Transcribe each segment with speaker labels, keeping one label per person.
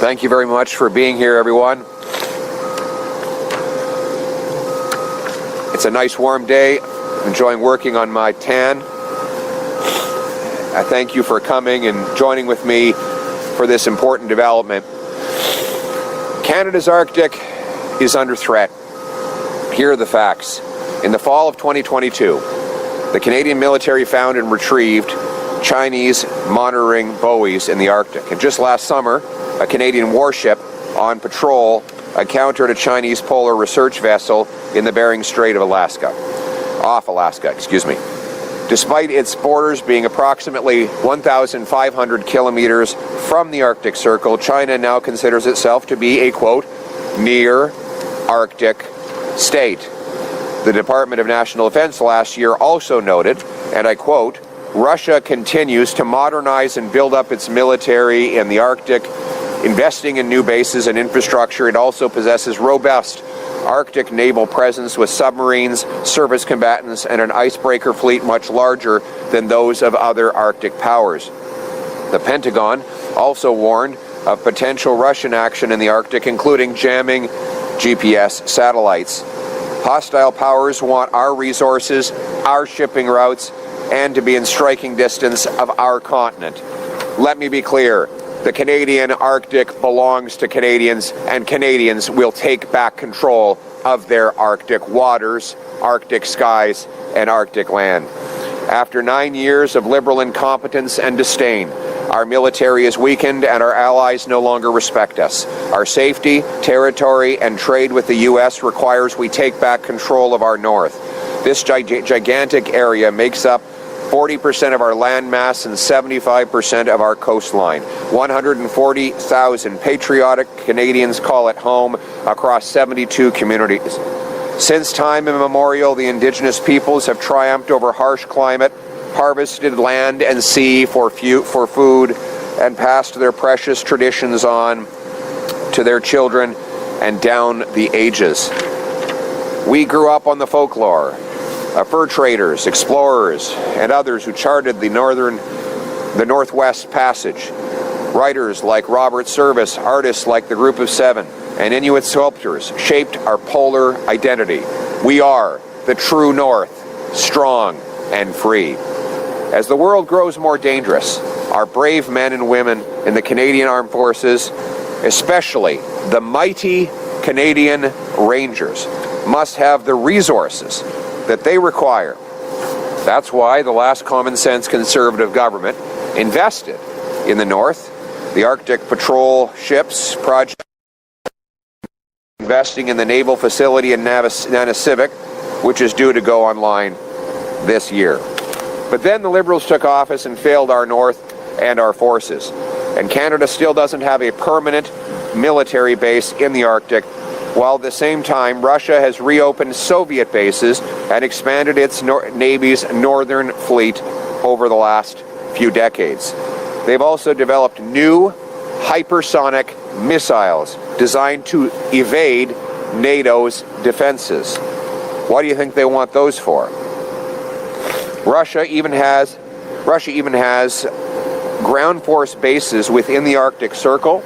Speaker 1: Thank you very much for being here, everyone. It's a nice warm day. I'm enjoying working on my tan. I thank you for coming and joining with me for this important development. Canada's Arctic is under threat. Here are the facts. In the fall of 2022, the Canadian military found and retrieved Chinese monitoring buoys in the Arctic. And just last summer, a Canadian warship on patrol encountered a Chinese polar research vessel in the Bering Strait of off Alaska. Despite its borders being approximately 1,500 kilometers from the Arctic Circle, China now considers itself to be a, quote, near Arctic state. The Department of National Defense last year also noted, and I quote, Russia continues to modernize and build up its military in the Arctic, investing in new bases and infrastructure. It also possesses robust Arctic naval presence with submarines, surface combatants, and an icebreaker fleet much larger than those of other Arctic powers. The Pentagon also warned of potential Russian action in the Arctic, including jamming GPS satellites. Hostile powers want our resources, our shipping routes, and to be in striking distance of our continent. Let me be clear. The Canadian Arctic belongs to Canadians, and Canadians will take back control of their Arctic waters, Arctic skies, and Arctic land. After 9 years of liberal incompetence and disdain, our military is weakened and our allies no longer respect us. Our safety, territory, and trade with the U.S. requires we take back control of our north. This gigantic area makes up 40% of our land mass and 75% of our coastline. 140,000 patriotic Canadians call it home across 72 communities. Since time immemorial, the Indigenous peoples have triumphed over harsh climate, harvested land and sea for food, and passed their precious traditions on to their children and down the ages. We grew up on the folklore of fur traders, explorers, and others who charted the Northwest Passage. Writers like Robert Service, artists like the Group of Seven, and Inuit sculptors shaped our polar identity. We are the true North, strong and free. As the world grows more dangerous, our brave men and women in the Canadian Armed Forces, especially the mighty Canadian Rangers, must have the resources that they require. That's why the last common sense Conservative government invested in the North. The Arctic Patrol Ships Project, investing in the naval facility in Nunavut, which is due to go online this year. But then the Liberals took office and failed our North and our forces. And Canada still doesn't have a permanent military base in the Arctic, while at the same time Russia has reopened Soviet bases and expanded its Navy's northern fleet over the last few decades. They've also developed new hypersonic missiles designed to evade NATO's defenses. What do you think they want those for? Russia even has ground force bases within the Arctic Circle,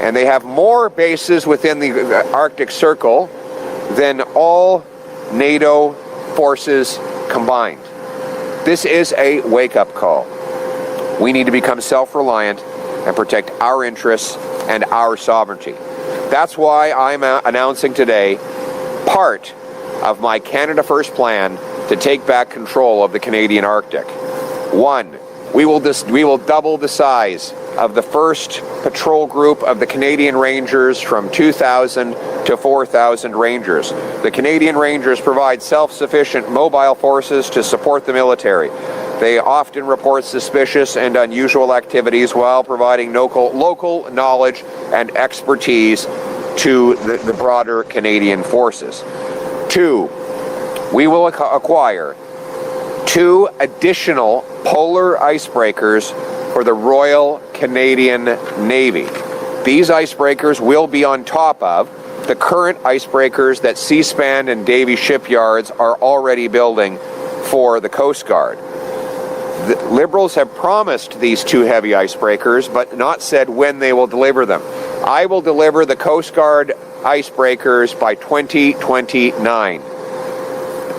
Speaker 1: and they have more bases within the Arctic Circle than all NATO forces combined. This is a wake-up call. We need to become self-reliant and protect our interests and our sovereignty. That's why I'm announcing today part of my Canada First plan to take back control of the Canadian Arctic. 1, we will double the size of the first patrol group of the Canadian Rangers from 2,000 to 4,000 Rangers. The Canadian Rangers provide self-sufficient mobile forces to support the military. They often report suspicious and unusual activities while providing local knowledge and expertise to the broader Canadian forces. 2, we will acquire 2 additional polar icebreakers for the Royal Canadian Navy. These icebreakers will be on top of the current icebreakers that Seaspan and Davie shipyards are already building for the Coast Guard. The Liberals have promised these 2 heavy icebreakers, but not said when they will deliver them. I will deliver the Coast Guard icebreakers by 2029.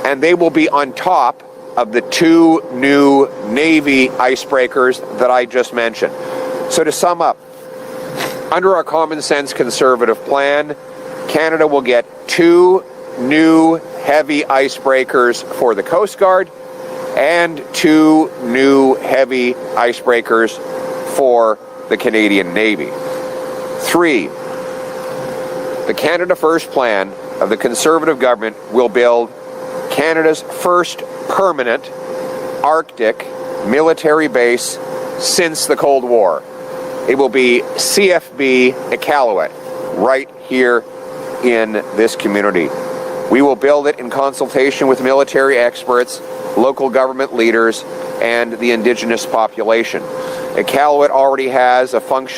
Speaker 1: And they will be on top of the 2 new Navy icebreakers that I just mentioned. So to sum up, under our common sense conservative plan, Canada will get 2 new heavy icebreakers for the Coast Guard and 2 new heavy icebreakers for the Canadian Navy. 3, the Canada First plan of the Conservative government will build Canada's first permanent Arctic military base since the Cold War. It will be CFB Iqaluit, right here in this community. We will build it in consultation with military experts, local government leaders, and the Indigenous population. Iqaluit already has a forward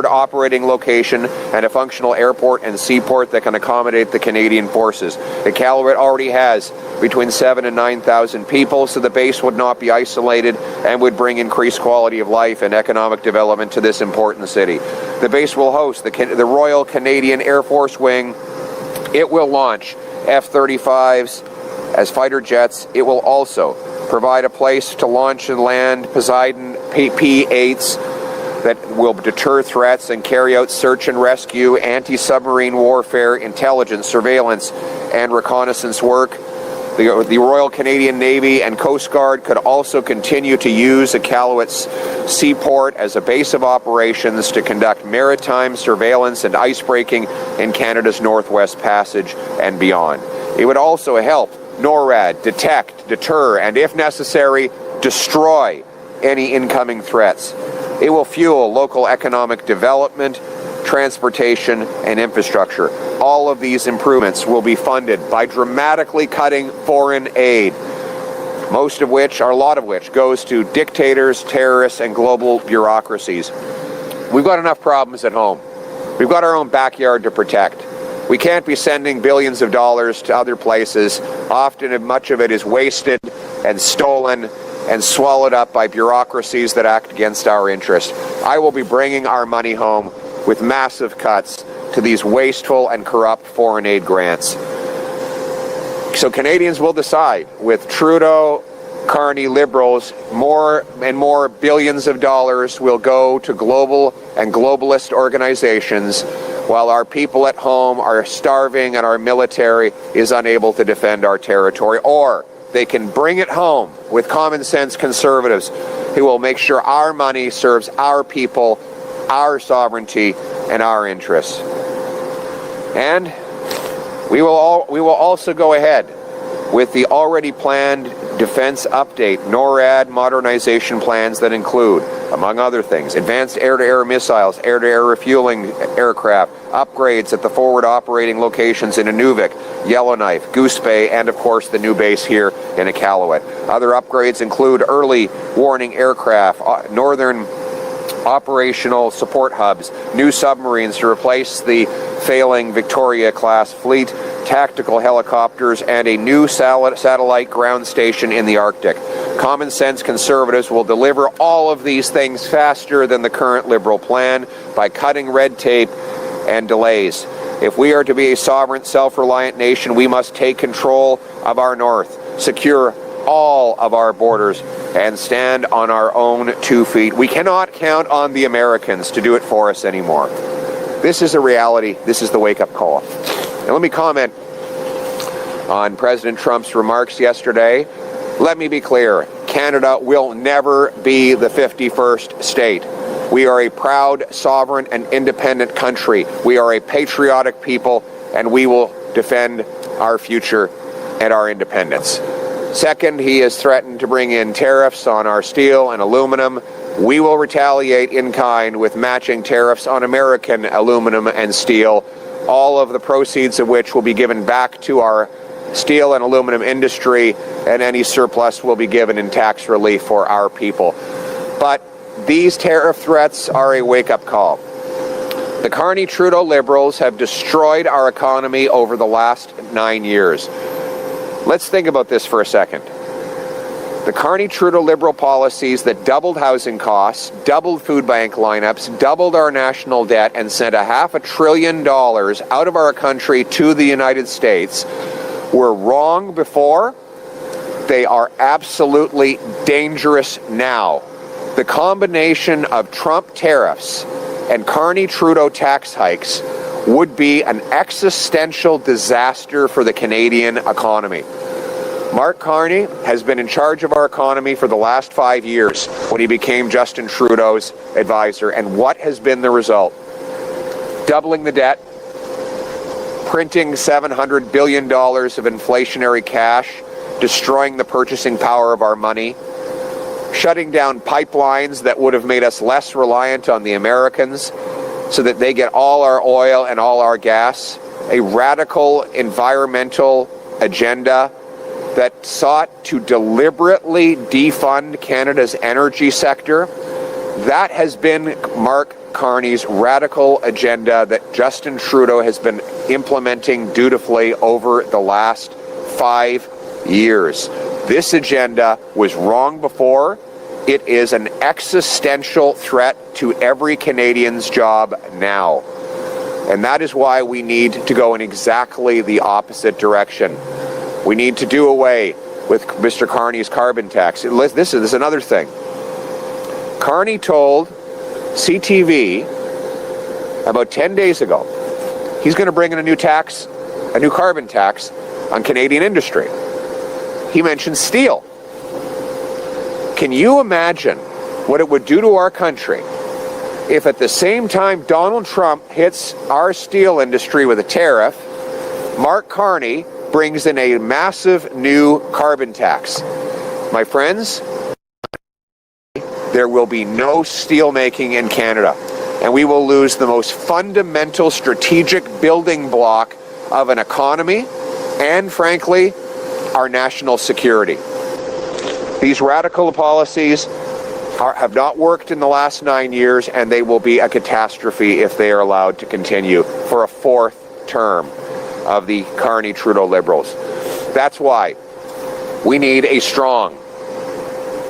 Speaker 1: operating location and a functional airport and seaport that can accommodate the Canadian forces. Iqaluit already has between 7,000 and 9,000 people, so the base would not be isolated and would bring increased quality of life and economic development to this important city. The base will host the Royal Canadian Air Force Wing. It will launch F-35s as fighter jets. It will also provide a place to launch and land Poseidon P-8s that will deter threats and carry out search and rescue, anti-submarine warfare, intelligence, surveillance, and reconnaissance work. The Royal Canadian Navy and Coast Guard could also continue to use Iqaluit's seaport as a base of operations to conduct maritime surveillance and icebreaking in Canada's Northwest Passage and beyond. It would also help NORAD detect, deter, and if necessary, destroy any incoming threats. It will fuel local economic development, transportation, and infrastructure. All of these improvements will be funded by dramatically cutting foreign aid, a lot of which goes to dictators, terrorists, and global bureaucracies. We've got enough problems at home. We've got our own backyard to protect. We can't be sending billions of dollars to other places. Often much of it is wasted and stolen and swallowed up by bureaucracies that act against our interest. I will be bringing our money home with massive cuts to these wasteful and corrupt foreign aid grants. So Canadians will decide, with Trudeau, Carney, Liberals, more and more billions of dollars will go to global and globalist organizations, while our people at home are starving and our military is unable to defend our territory. Or they can bring it home with common sense conservatives who will make sure our money serves our people, our sovereignty, and our interests. And we will also go ahead with the already planned defense update, NORAD modernization plans that include, among other things, advanced air-to-air missiles, air-to-air refueling aircraft, upgrades at the forward operating locations in Nunavut, Yellowknife, Goose Bay, and of course the new base here in Iqaluit. Other upgrades include early warning aircraft, northern operational support hubs, new submarines to replace the failing Victoria-class fleet, tactical helicopters, and a new satellite ground station in the Arctic. Common sense conservatives will deliver all of these things faster than the current Liberal plan by cutting red tape and delays. If we are to be a sovereign, self-reliant nation, we must take control of our north, secure all of our borders, and stand on our own 2 feet. We cannot count on the Americans to do it for us anymore. This is a reality. This is the wake-up call. And let me comment on President Trump's remarks yesterday. Let me be clear. Canada will never be the 51st state. We are a proud, sovereign, and independent country. We are a patriotic people, and we will defend our future and our independence. Second, he has threatened to bring in tariffs on our steel and aluminum. We will retaliate in kind with matching tariffs on American aluminum and steel, all of the proceeds of which will be given back to our steel and aluminum industry, and any surplus will be given in tax relief for our people. But these tariff threats are a wake-up call. The Carney-Trudeau Liberals have destroyed our economy over the last 9 years. Let's think about this for a second. The Carney-Trudeau Liberal policies that doubled housing costs, doubled food bank lineups, doubled our national debt, and sent $500 billion out of our country to the United States were wrong before. They are absolutely dangerous now. The combination of Trump tariffs and Carney-Trudeau tax hikes would be an existential disaster for the Canadian economy. Mark Carney has been in charge of our economy for the last 5 years when he became Justin Trudeau's advisor. And what has been the result? Doubling the debt, printing $700 billion of inflationary cash, destroying the purchasing power of our money, shutting down pipelines that would have made us less reliant on the Americans so that they get all our oil and all our gas, a radical environmental agenda that sought to deliberately defund Canada's energy sector. That has been Mark Carney's radical agenda that Justin Trudeau has been implementing dutifully over the last 5 years. This agenda was wrong before. It is an existential threat to every Canadian's job now. And that is why we need to go in exactly the opposite direction. We need to do away with Mr. Carney's carbon tax. This is another thing. Carney told CTV about 10 days ago he's going to bring in a new carbon tax on Canadian industry. He mentioned steel. Can you imagine what it would do to our country if at the same time Donald Trump hits our steel industry with a tariff, Mark Carney brings in a massive new carbon tax? My friends, there will be no steel making in Canada, and we will lose the most fundamental strategic building block of an economy and, frankly, our national security. These radical policies have not worked in the last 9 years, and they will be a catastrophe if they are allowed to continue for a fourth term of the Carney-Trudeau Liberals. That's why we need a strong,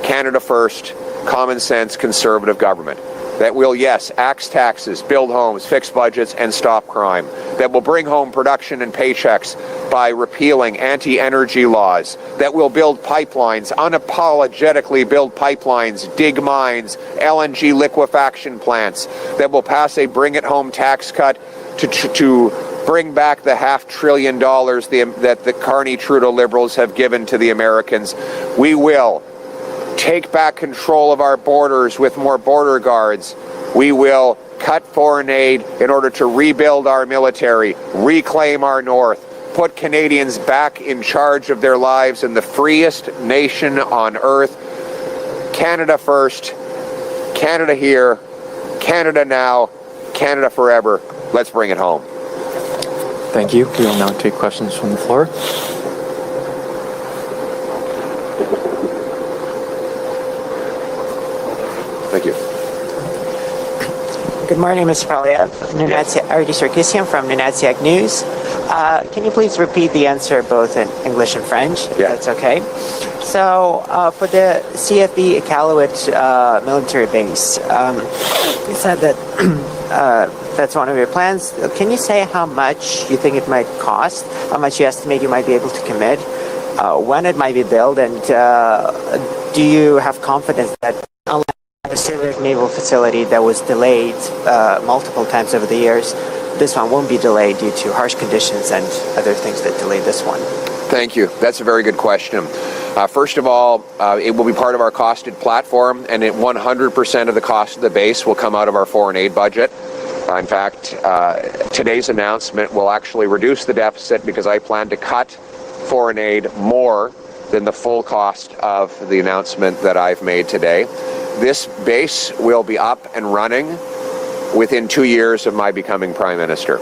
Speaker 1: Canada First, common sense Conservative government that will, yes, axe taxes, build homes, fix budgets, and stop crime, that will bring home production and paychecks by repealing anti-energy laws, that will build pipelines, unapologetically build pipelines, dig mines, LNG liquefaction plants, that will pass a bring-it-home tax cut to bring back the $500 billion that the Carney-Trudeau Liberals have given to the Americans. We will take back control of our borders with more border guards. We will cut foreign aid in order to rebuild our military, reclaim our north, put Canadians back in charge of their lives in the freest nation on earth. Canada first, Canada here, Canada now, Canada forever. Let's bring it home.
Speaker 2: Thank you. We will now take questions from the floor.
Speaker 1: Thank you.
Speaker 3: Good morning, Mr. Poilievre. Artie Sarkisian from Nunatsiaq News. Can you please repeat the answer both in English and French, if that's okay? So, for the CFB Iqaluit military base, you said that that's one of your plans. Can you say how much you think it might cost? How much you estimate you might be able to commit? When it might be built? And do you have confidence that unlike a Civic Naval facility that was delayed multiple times over the years, this one won't be delayed due to harsh conditions and other things that delayed this one?
Speaker 1: Thank you. That's a very good question. First of all, it will be part of our costed platform, and 100% of the cost of the base will come out of our foreign aid budget. In fact, today's announcement will actually reduce the deficit because I plan to cut foreign aid more than the full cost of the announcement that I've made today. This base will be up and running within 2 years of my becoming Prime Minister.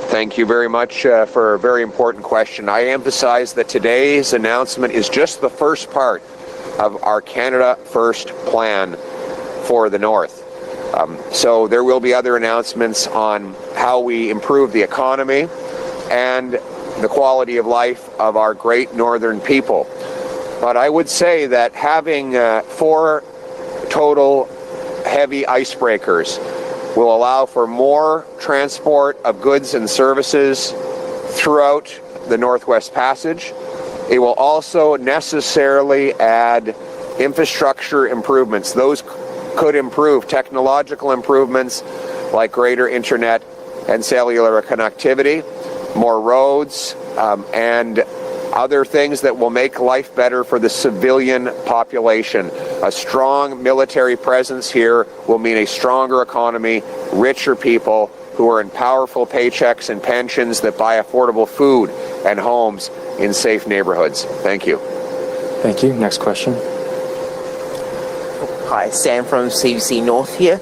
Speaker 1: Thank you very much for a very important question. I emphasize that today's announcement is just the first part of our Canada First plan for the North. So there will be other announcements on how we improve the economy and the quality of life of our great northern people. But I would say that having 4 total heavy icebreakers will allow for more transport of goods and services throughout the Northwest Passage. It will also necessarily add infrastructure improvements. Those could improve technological improvements like greater internet and cellular connectivity, more roads, and other things that will make life better for the civilian population. A strong military presence here will mean a stronger economy, richer people who are in powerful paychecks and pensions that buy affordable food and homes in safe neighborhoods. Thank you.
Speaker 2: Thank you. Next question.
Speaker 4: Hi, Sam from CBC North here.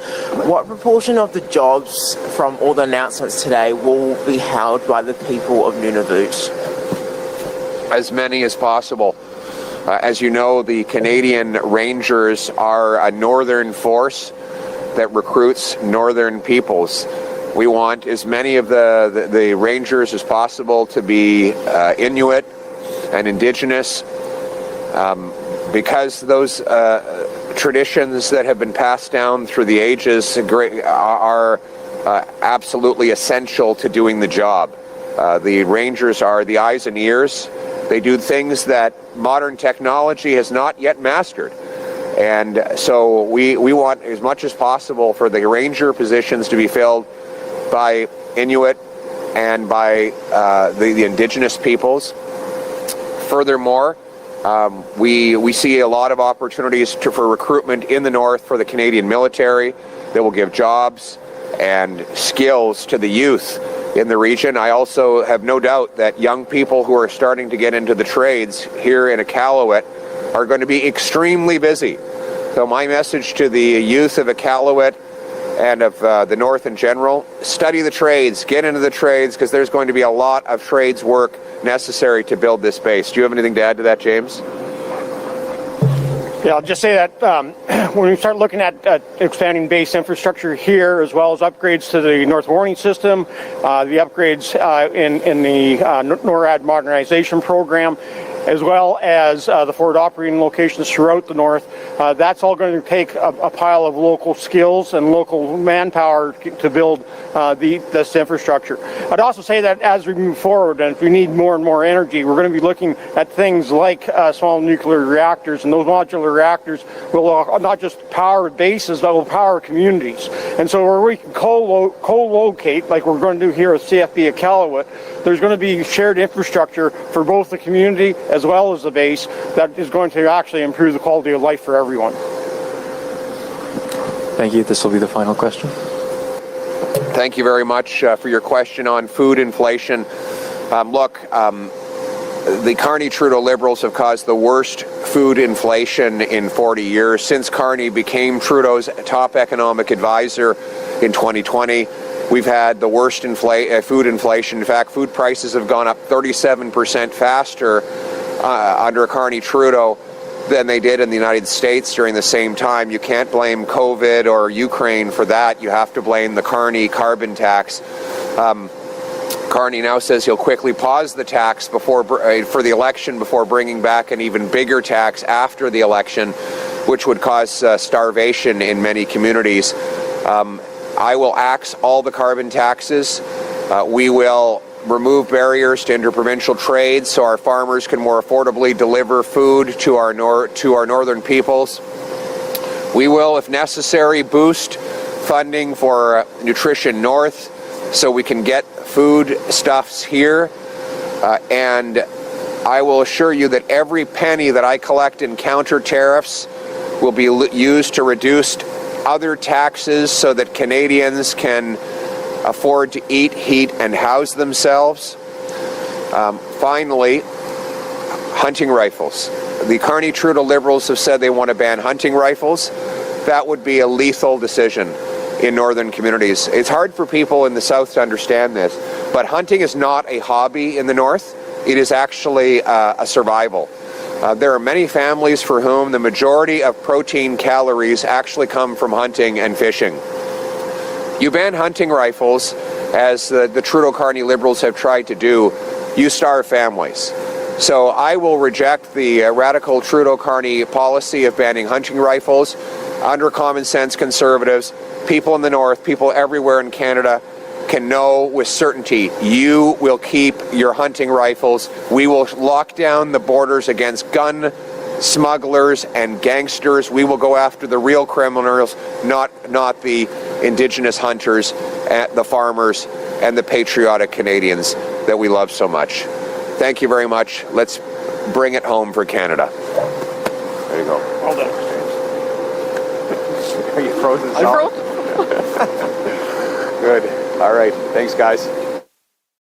Speaker 4: What proportion of the jobs from all the announcements today will be held by the people of Nunavut?
Speaker 1: As many as possible. As you know, the Canadian Rangers are a northern force that recruits northern peoples. We want as many of the Rangers as possible to be Inuit and Indigenous, because those traditions that have been passed down through the ages are absolutely essential to doing the job. The Rangers are the eyes and ears. They do things that modern technology has not yet mastered. And so we want as much as possible for the ranger positions to be filled by Inuit and by the Indigenous peoples. Furthermore, we see a lot of opportunities for recruitment in the north for the Canadian military that will give jobs and skills to the youth in the region. I also have no doubt that young people who are starting to get into the trades here in Iqaluit are going to be extremely busy. So my message to the youth of Iqaluit and of the North in general, study the trades, get into the trades, because there's going to be a lot of trades work necessary to build this base. Do you have anything to add to that, James?
Speaker 5: Yeah, I'll just say that when we start looking at expanding base infrastructure here, as well as upgrades to the North Warning System, the upgrades in the NORAD modernization program, as well as the forward operating locations throughout the north, that's all going to take a pile of local skills and local manpower to build this infrastructure. I'd also say that as we move forward, and if we need more and more energy, we're going to be looking at things like small nuclear reactors, and those modular reactors will not just power bases, but will power communities. And so where we can co-locate, like we're going to do here with CFB Iqaluit, there's going to be shared infrastructure for both the community as well as the base that is going to actually improve the quality of life for everyone.
Speaker 2: Thank you. This will be the final question.
Speaker 1: Thank you very much for your question on food inflation. The Carney-Trudeau Liberals have caused the worst food inflation in 40 years. Since Carney became Trudeau's top economic advisor in 2020, we've had the worst food inflation. In fact, food prices have gone up 37% faster under Carney-Trudeau than they did in the United States during the same time. You can't blame COVID or Ukraine for that. You have to blame the Carney carbon tax. Carney now says he'll quickly pause the tax for the election before bringing back an even bigger tax after the election, which would cause starvation in many communities. I will axe all the carbon taxes. We will remove barriers to interprovincial trade so our farmers can more affordably deliver food to our northern peoples. We will, if necessary, boost funding for Nutrition North so we can get food stuffs here. And I will assure you that every penny that I collect in counter tariffs will be used to reduce other taxes so that Canadians can afford to eat, heat, and house themselves. Finally, hunting rifles. The Carney-Trudeau Liberals have said they want to ban hunting rifles. That would be a lethal decision in northern communities. It's hard for people in the south to understand this, but hunting is not a hobby in the north. It is actually a survival. There are many families for whom the majority of protein calories actually come from hunting and fishing. You ban hunting rifles, as the Trudeau-Carney Liberals have tried to do, you starve families. So I will reject the radical Trudeau-Carney policy of banning hunting rifles. Under common sense conservatives, people in the North, people everywhere in Canada can know with certainty you will keep your hunting rifles. We will lock down the borders against gun smugglers and gangsters. We will go after the real criminals, not the Indigenous hunters, the farmers, and the patriotic Canadians that we love so much. Thank you very much. Let's bring it home for Canada. There you go.
Speaker 5: Well done.
Speaker 1: Are you frozen?
Speaker 5: I'm frozen.
Speaker 1: Good. All right. Thanks, guys.